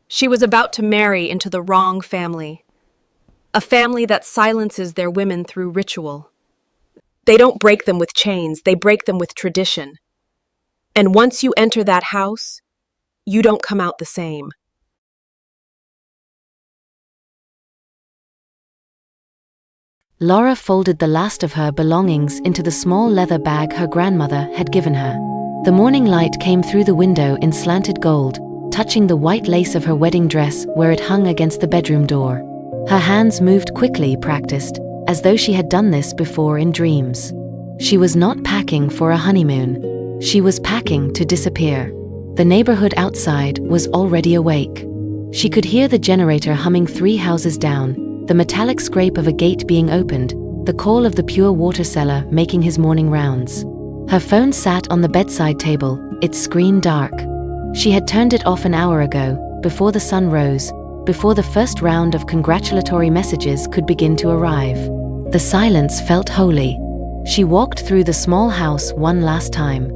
She was about to marry into the wrong family, a family that silences their women through ritual. They don't break them with chains, they break them with tradition. And once you enter that house, you don't come out the same. Lara folded the last of her belongings into the small leather bag her grandmother had given her. The morning light came through the window in slanted gold, touching the white lace of her wedding dress where it hung against the bedroom door. Her hands moved quickly, practiced, as though she had done this before in dreams. She was not packing for a honeymoon. She was packing to disappear. The neighborhood outside was already awake. She could hear the generator humming 3 houses down, the metallic scrape of a gate being opened, the call of the pure water seller making his morning rounds. Her phone sat on the bedside table, its screen dark. She had turned it off an hour ago, before the sun rose, before the first round of congratulatory messages could begin to arrive. The silence felt holy. She walked through the small house one last time.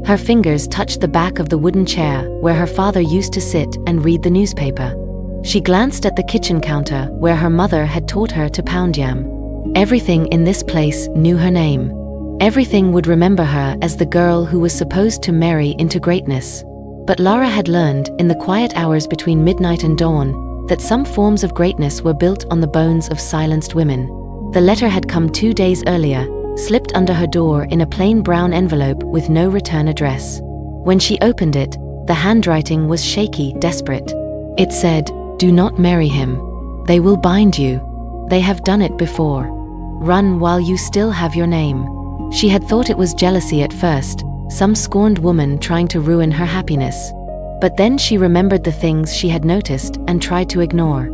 Her fingers touched the back of the wooden chair where her father used to sit and read the newspaper. She glanced at the kitchen counter where her mother had taught her to pound yam. Everything in this place knew her name. Everything would remember her as the girl who was supposed to marry into greatness. But Lara had learned, in the quiet hours between midnight and dawn, that some forms of greatness were built on the bones of silenced women. The letter had come 2 days earlier, slipped under her door in a plain brown envelope with no return address. When she opened it, the handwriting was shaky, desperate. It said, "Do not marry him. They will bind you. They have done it before. Run while you still have your name." She had thought it was jealousy at first, some scorned woman trying to ruin her happiness. But then she remembered the things she had noticed and tried to ignore.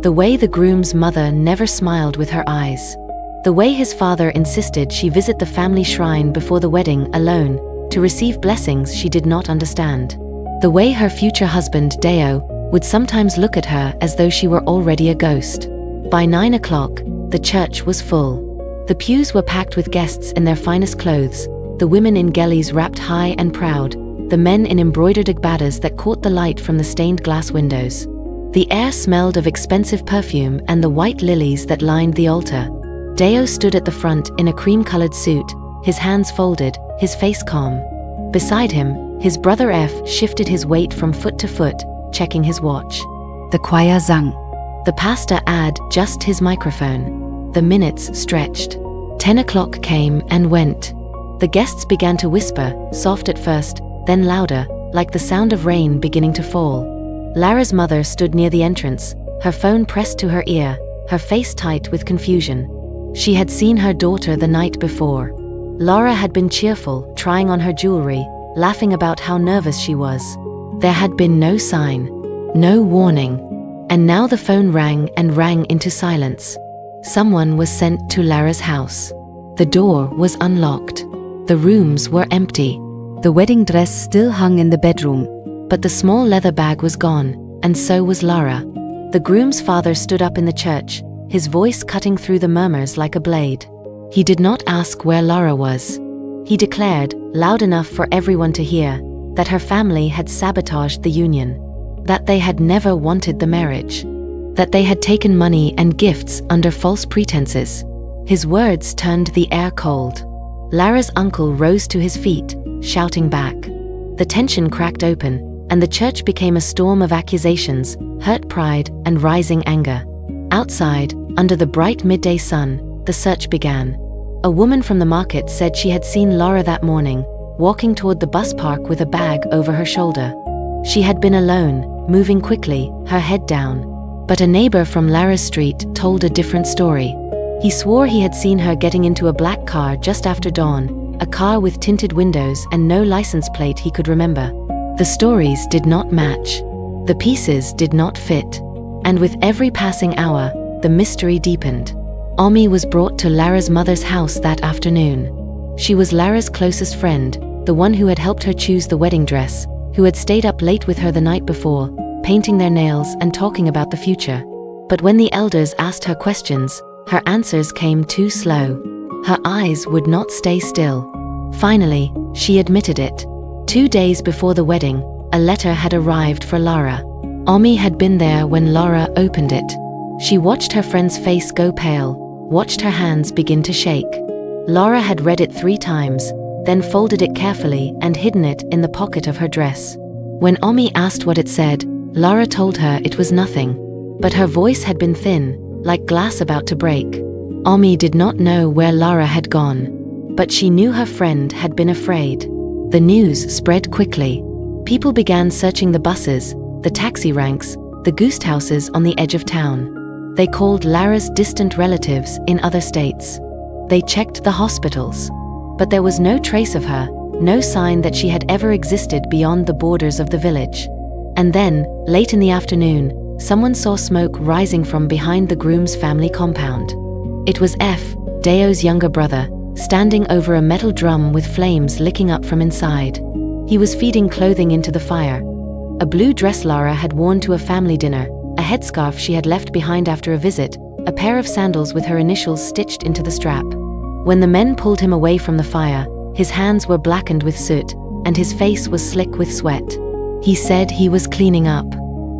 The way the groom's mother never smiled with her eyes. The way his father insisted she visit the family shrine before the wedding alone, to receive blessings she did not understand. The way her future husband, Deo, would sometimes look at her as though she were already a ghost. By 9 o'clock, the church was full. The pews were packed with guests in their finest clothes, the women in gellies wrapped high and proud, the men in embroidered agbadas that caught the light from the stained glass windows. The air smelled of expensive perfume and the white lilies that lined the altar. Deo stood at the front in a cream-colored suit, his hands folded, his face calm. Beside him, his brother F shifted his weight from foot to foot, checking his watch. The choir sang. The pastor had just his microphone. The minutes stretched. 10 o'clock came and went. The guests began to whisper, soft at first, then louder, like the sound of rain beginning to fall. Lara's mother stood near the entrance, her phone pressed to her ear, her face tight with confusion. She had seen her daughter the night before. Lara had been cheerful, trying on her jewelry, laughing about how nervous she was. There had been no sign, no warning. And now the phone rang and rang into silence. Someone was sent to Lara's house. The door was unlocked. The rooms were empty. The wedding dress still hung in the bedroom, but the small leather bag was gone, and so was Lara. The groom's father stood up in the church, his voice cutting through the murmurs like a blade. He did not ask where Lara was. He declared, loud enough for everyone to hear, that her family had sabotaged the union, that they had never wanted the marriage, that they had taken money and gifts under false pretenses. His words turned the air cold. Lara's uncle rose to his feet, shouting back. The tension cracked open, and the church became a storm of accusations, hurt pride, and rising anger. Outside, under the bright midday sun, the search began. A woman from the market said she had seen Lara that morning, walking toward the bus park with a bag over her shoulder. She had been alone, moving quickly, her head down. But a neighbor from Lara's street told a different story. He swore he had seen her getting into a black car just after dawn, a car with tinted windows and no license plate he could remember. The stories did not match. The pieces did not fit. And with every passing hour, the mystery deepened. Omi was brought to Lara's mother's house that afternoon. She was Lara's closest friend, the one who had helped her choose the wedding dress, who had stayed up late with her the night before, painting their nails and talking about the future. But when the elders asked her questions, her answers came too slow. Her eyes would not stay still. Finally, she admitted it. 2 days before the wedding, a letter had arrived for Lara. Omi had been there when Lara opened it. She watched her friend's face go pale, watched her hands begin to shake. Lara had read it 3 times, then folded it carefully and hidden it in the pocket of her dress. When Omi asked what it said, Lara told her it was nothing. But her voice had been thin, like glass about to break. Omi did not know where Lara had gone, but she knew her friend had been afraid. The news spread quickly. People began searching the buses, the taxi ranks, the ghost houses on the edge of town. They called Lara's distant relatives in other states. They checked the hospitals. But there was no trace of her, no sign that she had ever existed beyond the borders of the village. And then, late in the afternoon, someone saw smoke rising from behind the groom's family compound. It was Deo's younger brother, standing over a metal drum with flames licking up from inside. He was feeding clothing into the fire. A blue dress Lara had worn to a family dinner, a headscarf she had left behind after a visit, a pair of sandals with her initials stitched into the strap. When the men pulled him away from the fire, his hands were blackened with soot, and his face was slick with sweat. He said he was cleaning up,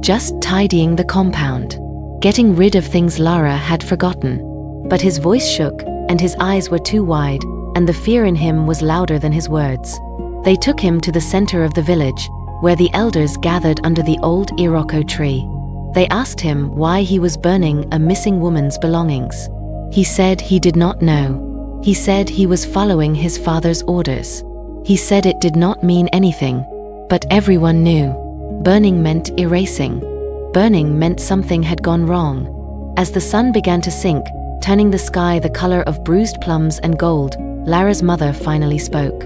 just tidying the compound, getting rid of things Lara had forgotten. But his voice shook, and his eyes were too wide, and the fear in him was louder than his words. They took him to the center of the village, where the elders gathered under the old Iroko tree. They asked him why he was burning a missing woman's belongings. He said he did not know. He said he was following his father's orders. He said it did not mean anything, but everyone knew. Burning meant erasing. Burning meant something had gone wrong. As the sun began to sink, turning the sky the color of bruised plums and gold, Lara's mother finally spoke.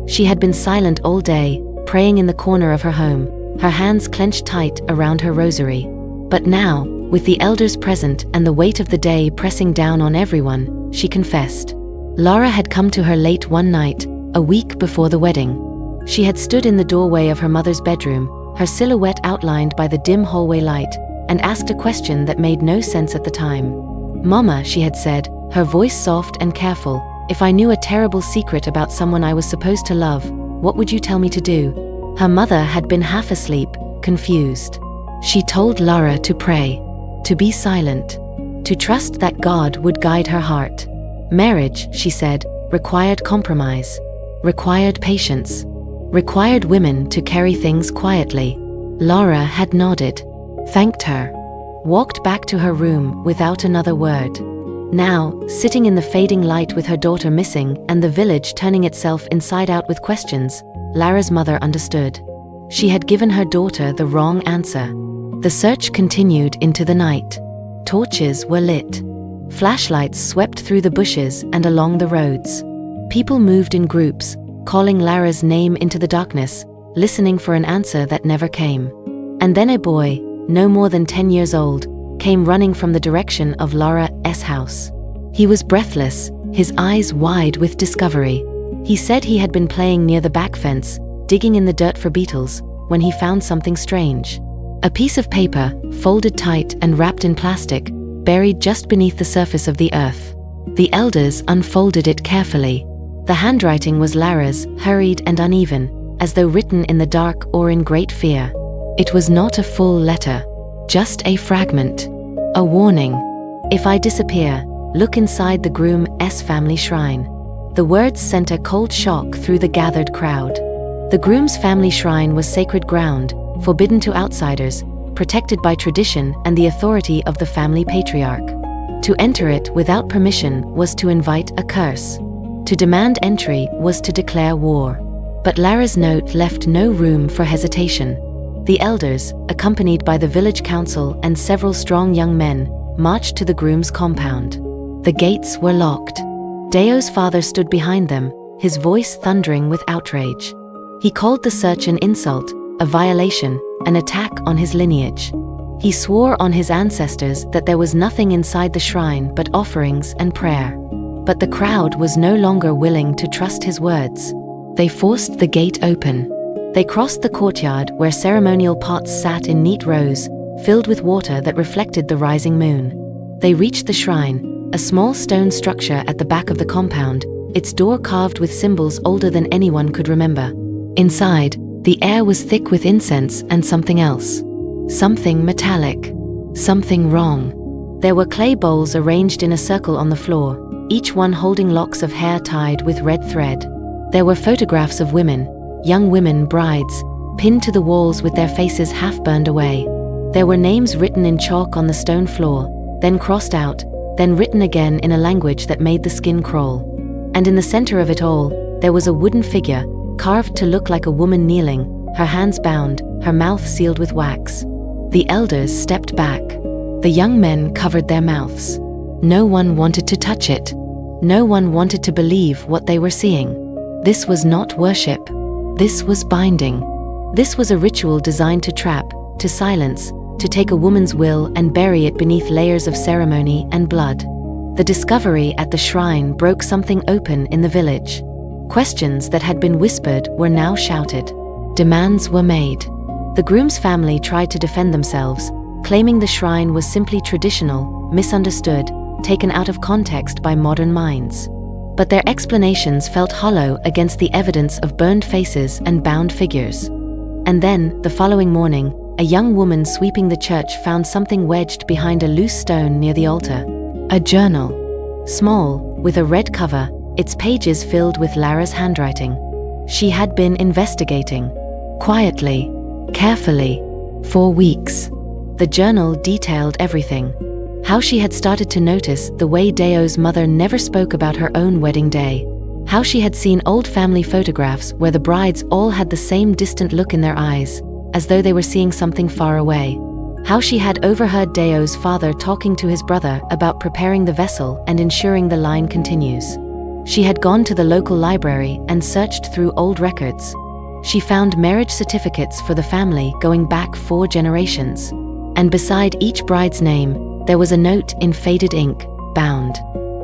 She had been silent all day, praying in the corner of her home, her hands clenched tight around her rosary. But now, with the elders present and the weight of the day pressing down on everyone, she confessed. Lara had come to her late one night, a week before the wedding. She had stood in the doorway of her mother's bedroom, her silhouette outlined by the dim hallway light, and asked a question that made no sense at the time. "Mama," she had said, her voice soft and careful, "if I knew a terrible secret about someone I was supposed to love, what would you tell me to do?" Her mother had been half asleep, confused. She told Lara to pray, to be silent, to trust that God would guide her heart. Marriage, she said, required compromise, required patience, required women to carry things quietly. Lara had nodded, thanked her, walked back to her room without another word. Now, sitting in the fading light with her daughter missing and the village turning itself inside out with questions, Lara's mother understood. She had given her daughter the wrong answer. The search continued into the night. Torches were lit. Flashlights swept through the bushes and along the roads. People moved in groups, calling Lara's name into the darkness, listening for an answer that never came. And then a boy, no more than 10 years old, came running from the direction of Lara's house. He was breathless, his eyes wide with discovery. He said he had been playing near the back fence, digging in the dirt for beetles, when he found something strange. A piece of paper, folded tight and wrapped in plastic, buried just beneath the surface of the earth. The elders unfolded it carefully. The handwriting was Lara's, hurried and uneven, as though written in the dark or in great fear. It was not a full letter, just a fragment. A warning. If I disappear, look inside the groom's family shrine. The words sent a cold shock through the gathered crowd. The groom's family shrine was sacred ground, forbidden to outsiders, protected by tradition and the authority of the family patriarch. To enter it without permission was to invite a curse. To demand entry was to declare war. But Lara's note left no room for hesitation. The elders, accompanied by the village council and several strong young men, marched to the groom's compound. The gates were locked. Deo's father stood behind them, his voice thundering with outrage. He called the search an insult, a violation, an attack on his lineage. He swore on his ancestors that there was nothing inside the shrine but offerings and prayer. But the crowd was no longer willing to trust his words. They forced the gate open. They crossed the courtyard where ceremonial pots sat in neat rows, filled with water that reflected the rising moon. They reached the shrine, a small stone structure at the back of the compound, its door carved with symbols older than anyone could remember. Inside, The air was thick with incense and something else. Something metallic. Something wrong. There were clay bowls arranged in a circle on the floor, each one holding locks of hair tied with red thread. There were photographs of women, young women, brides, pinned to the walls with their faces half burned away. There were names written in chalk on the stone floor, then crossed out, then written again in a language that made the skin crawl. And in the center of it all, there was a wooden figure, carved to look like a woman kneeling, her hands bound, her mouth sealed with wax. The elders stepped back. The young men covered their mouths. No one wanted to touch it. No one wanted to believe what they were seeing. This was not worship. This was binding. This was a ritual designed to trap, to silence, to take a woman's will and bury it beneath layers of ceremony and blood. The discovery at the shrine broke something open in the village. Questions that had been whispered were now shouted. Demands were made. The groom's family tried to defend themselves, claiming the shrine was simply traditional, misunderstood, taken out of context by modern minds. But their explanations felt hollow against the evidence of burned faces and bound figures. And then, the following morning, a young woman sweeping the church found something wedged behind a loose stone near the altar. A journal. Small, with a red cover, its pages filled with Lara's handwriting. She had been investigating. Quietly, carefully, for weeks. The journal detailed everything. How she had started to notice the way Deo's mother never spoke about her own wedding day. How she had seen old family photographs where the brides all had the same distant look in their eyes, as though they were seeing something far away. How she had overheard Deo's father talking to his brother about preparing the vessel and ensuring the line continues. She had gone to the local library and searched through old records. She found marriage certificates for the family going back 4 generations. And beside each bride's name, there was a note in faded ink, bound,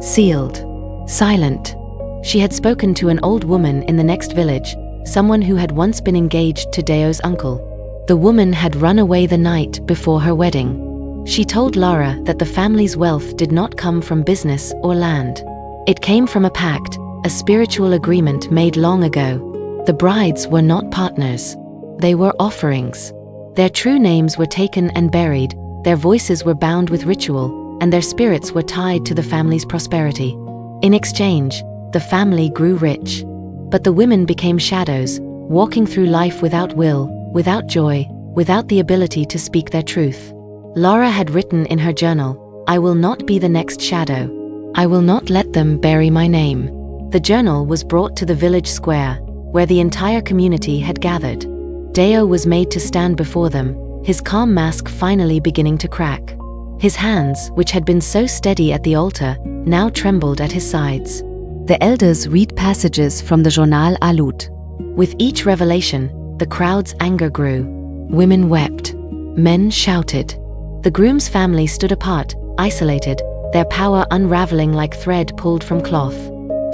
sealed, silent. She had spoken to an old woman in the next village, someone who had once been engaged to Deo's uncle. The woman had run away the night before her wedding. She told Lara that the family's wealth did not come from business or land. It came from a pact, a spiritual agreement made long ago. The brides were not partners. They were offerings. Their true names were taken and buried, their voices were bound with ritual, and their spirits were tied to the family's prosperity. In exchange, the family grew rich. But the women became shadows, walking through life without will, without joy, without the ability to speak their truth. Lara had written in her journal, "I will not be the next shadow. I will not let them bury my name." The journal was brought to the village square, where the entire community had gathered. Deo was made to stand before them, his calm mask finally beginning to crack. His hands, which had been so steady at the altar, now trembled at his sides. The elders read passages from the Journal Alut. With each revelation, the crowd's anger grew. Women wept. Men shouted. The groom's family stood apart, isolated, their power unraveling like thread pulled from cloth.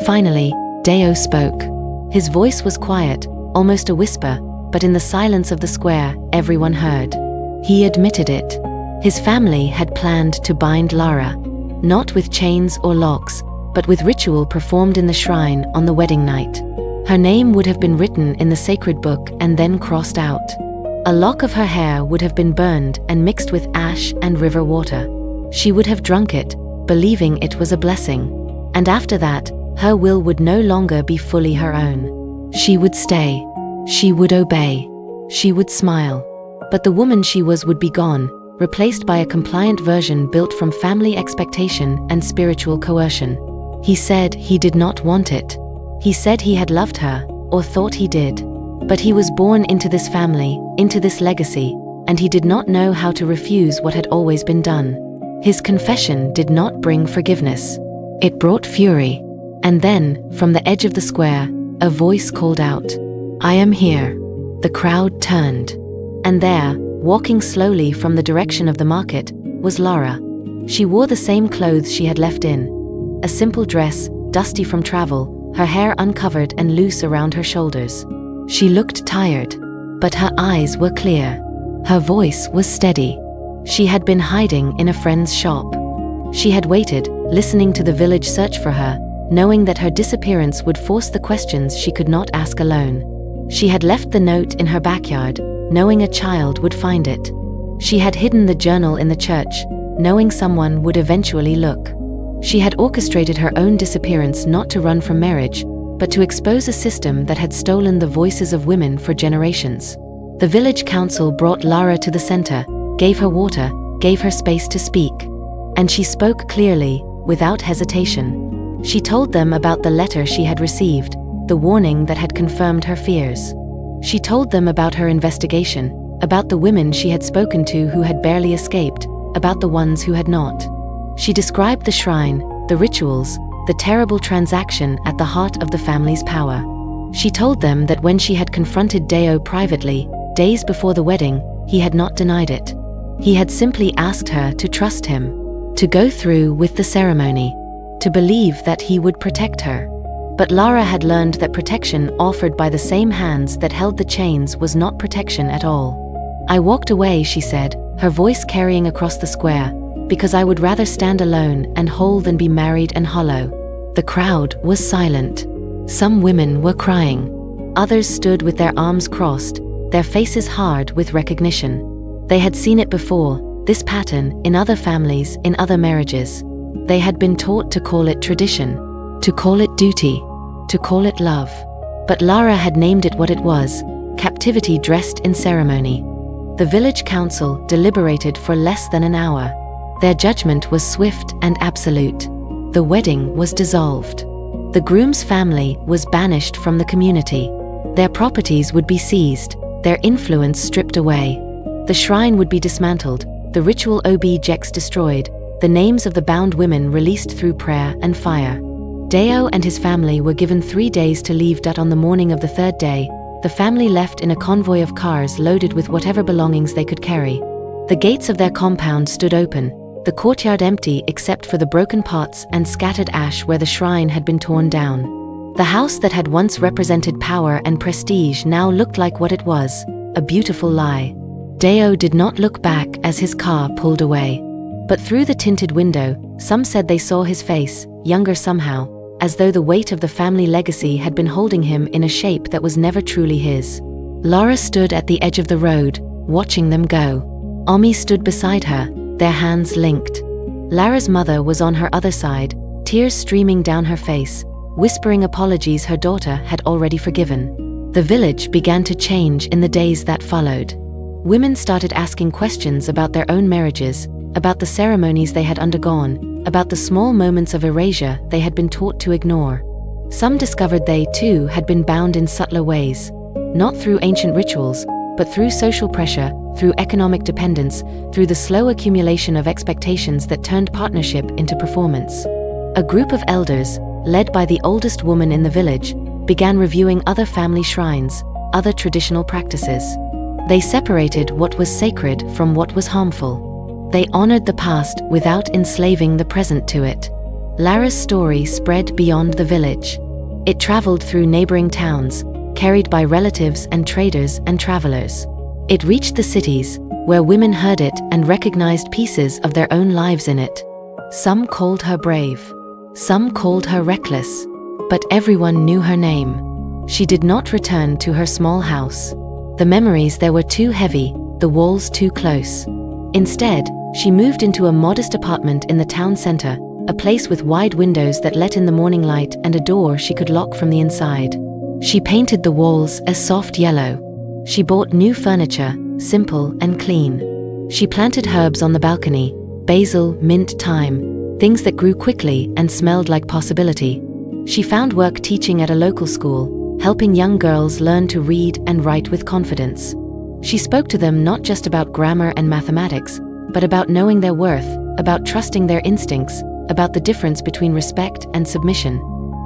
Finally, Deo spoke. His voice was quiet, almost a whisper, but in the silence of the square, everyone heard. He admitted it. His family had planned to bind Lara, not with chains or locks, but with ritual performed in the shrine on the wedding night. Her name would have been written in the sacred book and then crossed out. A lock of her hair would have been burned and mixed with ash and river water. She would have drunk it, believing it was a blessing. And after that, her will would no longer be fully her own. She would stay. She would obey. She would smile. But the woman she was would be gone, replaced by a compliant version built from family expectation and spiritual coercion. He said he did not want it. He said he had loved her, or thought he did. But he was born into this family, into this legacy, and he did not know how to refuse what had always been done. His confession did not bring forgiveness. It brought fury. And then, from the edge of the square, a voice called out, "I am here." The crowd turned. And there, walking slowly from the direction of the market, was Lara. She wore the same clothes she had left in. A simple dress, dusty from travel, her hair uncovered and loose around her shoulders. She looked tired, but her eyes were clear. Her voice was steady. She had been hiding in a friend's shop. She had waited, listening to the village search for her, knowing that her disappearance would force the questions she could not ask alone. She had left the note in her backyard, knowing a child would find it. She had hidden the journal in the church, knowing someone would eventually look. She had orchestrated her own disappearance not to run from marriage, but to expose a system that had stolen the voices of women for generations. The village council brought Lara to the center, gave her water, gave her space to speak. And she spoke clearly, without hesitation. She told them about the letter she had received, the warning that had confirmed her fears. She told them about her investigation, about the women she had spoken to who had barely escaped, about the ones who had not. She described the shrine, the rituals, the terrible transaction at the heart of the family's power. She told them that when she had confronted Deo privately, days before the wedding, he had not denied it. He had simply asked her to trust him, to go through with the ceremony, to believe that he would protect her. But Lara had learned that protection offered by the same hands that held the chains was not protection at all. "I walked away," she said, her voice carrying across the square, "because I would rather stand alone and whole than be married and hollow." The crowd was silent. Some women were crying. Others stood with their arms crossed, their faces hard with recognition. They had seen it before, this pattern, in other families, in other marriages. They had been taught to call it tradition, to call it duty, to call it love. But Lara had named it what it was: captivity dressed in ceremony. The village council deliberated for less than an hour. Their judgment was swift and absolute. The wedding was dissolved. The groom's family was banished from the community. Their properties would be seized, their influence stripped away. The shrine would be dismantled, the ritual objects destroyed, the names of the bound women released through prayer and fire. Deo and his family were given 3 days to leave. On the morning of the third day, the family left in a convoy of cars loaded with whatever belongings they could carry. The gates of their compound stood open, the courtyard empty except for the broken pots and scattered ash where the shrine had been torn down. The house that had once represented power and prestige now looked like what it was: a beautiful lie. Deo did not look back as his car pulled away. But through the tinted window, some said they saw his face, younger somehow, as though the weight of the family legacy had been holding him in a shape that was never truly his. Lara stood at the edge of the road, watching them go. Omi stood beside her, their hands linked. Lara's mother was on her other side, tears streaming down her face, whispering apologies her daughter had already forgiven. The village began to change in the days that followed. Women started asking questions about their own marriages, about the ceremonies they had undergone, about the small moments of erasure they had been taught to ignore. Some discovered they, too, had been bound in subtler ways, not through ancient rituals, but through social pressure, through economic dependence, through the slow accumulation of expectations that turned partnership into performance. A group of elders, led by the oldest woman in the village, began reviewing other family shrines, other traditional practices. They separated what was sacred from what was harmful. They honored the past without enslaving the present to it. Lara's story spread beyond the village. It traveled through neighboring towns, carried by relatives and traders and travelers. It reached the cities, where women heard it and recognized pieces of their own lives in it. Some called her brave. Some called her reckless. But everyone knew her name. She did not return to her small house. The memories there were too heavy, the walls too close. Instead, she moved into a modest apartment in the town center, a place with wide windows that let in the morning light and a door she could lock from the inside. She painted the walls a soft yellow. She bought new furniture, simple and clean. She planted herbs on the balcony, basil, mint, thyme, things that grew quickly and smelled like possibility. She found work teaching at a local school, helping young girls learn to read and write with confidence. She spoke to them not just about grammar and mathematics, but about knowing their worth, about trusting their instincts, about the difference between respect and submission.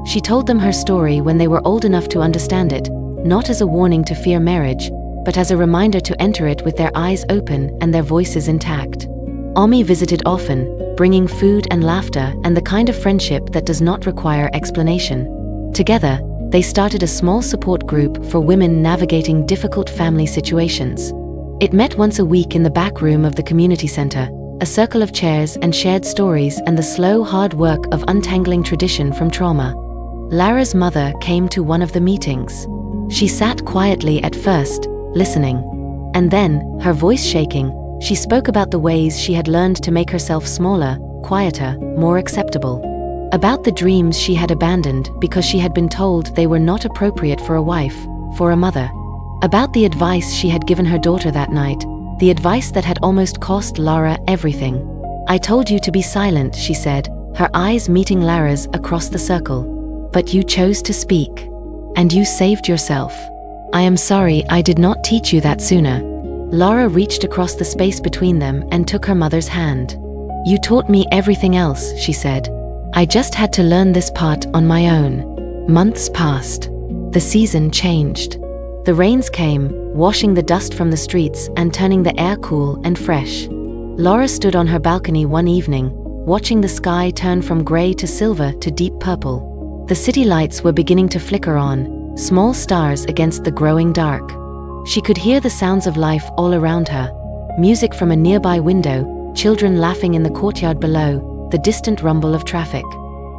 She told them her story when they were old enough to understand it, not as a warning to fear marriage, but as a reminder to enter it with their eyes open and their voices intact. Omi visited often, bringing food and laughter and the kind of friendship that does not require explanation. Together, they started a small support group for women navigating difficult family situations. It met once a week in the back room of the community center, a circle of chairs and shared stories and the slow, hard work of untangling tradition from trauma. Lara's mother came to one of the meetings. She sat quietly at first, listening. And then, her voice shaking, she spoke about the ways she had learned to make herself smaller, quieter, more acceptable. About the dreams she had abandoned because she had been told they were not appropriate for a wife, for a mother. About the advice she had given her daughter that night, the advice that had almost cost Lara everything. "I told you to be silent," she said, her eyes meeting Lara's across the circle. "But you chose to speak. And you saved yourself. I am sorry I did not teach you that sooner." Lara reached across the space between them and took her mother's hand. "You taught me everything else," she said. "I just had to learn this part on my own." Months passed. The season changed. The rains came, washing the dust from the streets and turning the air cool and fresh. Lara stood on her balcony one evening, watching the sky turn from gray to silver to deep purple. The city lights were beginning to flicker on, small stars against the growing dark. She could hear the sounds of life all around her. Music from a nearby window, children laughing in the courtyard below, the distant rumble of traffic.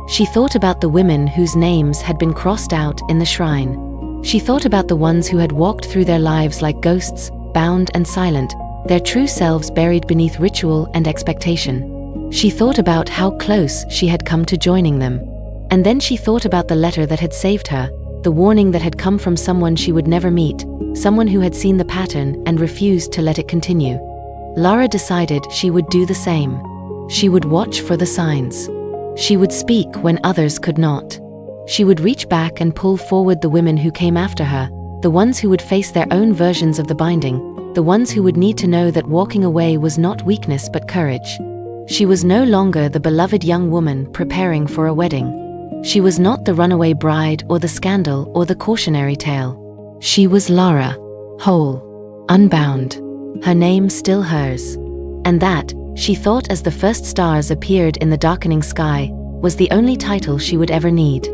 She thought about the women whose names had been crossed out in the shrine. She thought about the ones who had walked through their lives like ghosts, bound and silent, their true selves buried beneath ritual and expectation. She thought about how close she had come to joining them. And then she thought about the letter that had saved her, the warning that had come from someone she would never meet, someone who had seen the pattern and refused to let it continue. Lara decided she would do the same. She would watch for the signs. She would speak when others could not. She would reach back and pull forward the women who came after her, the ones who would face their own versions of the binding, the ones who would need to know that walking away was not weakness but courage. She was no longer the beloved young woman preparing for a wedding. She was not the runaway bride or the scandal or the cautionary tale. She was Lara, whole, unbound, her name still hers. And that, she thought as the first stars appeared in the darkening sky, was the only title she would ever need.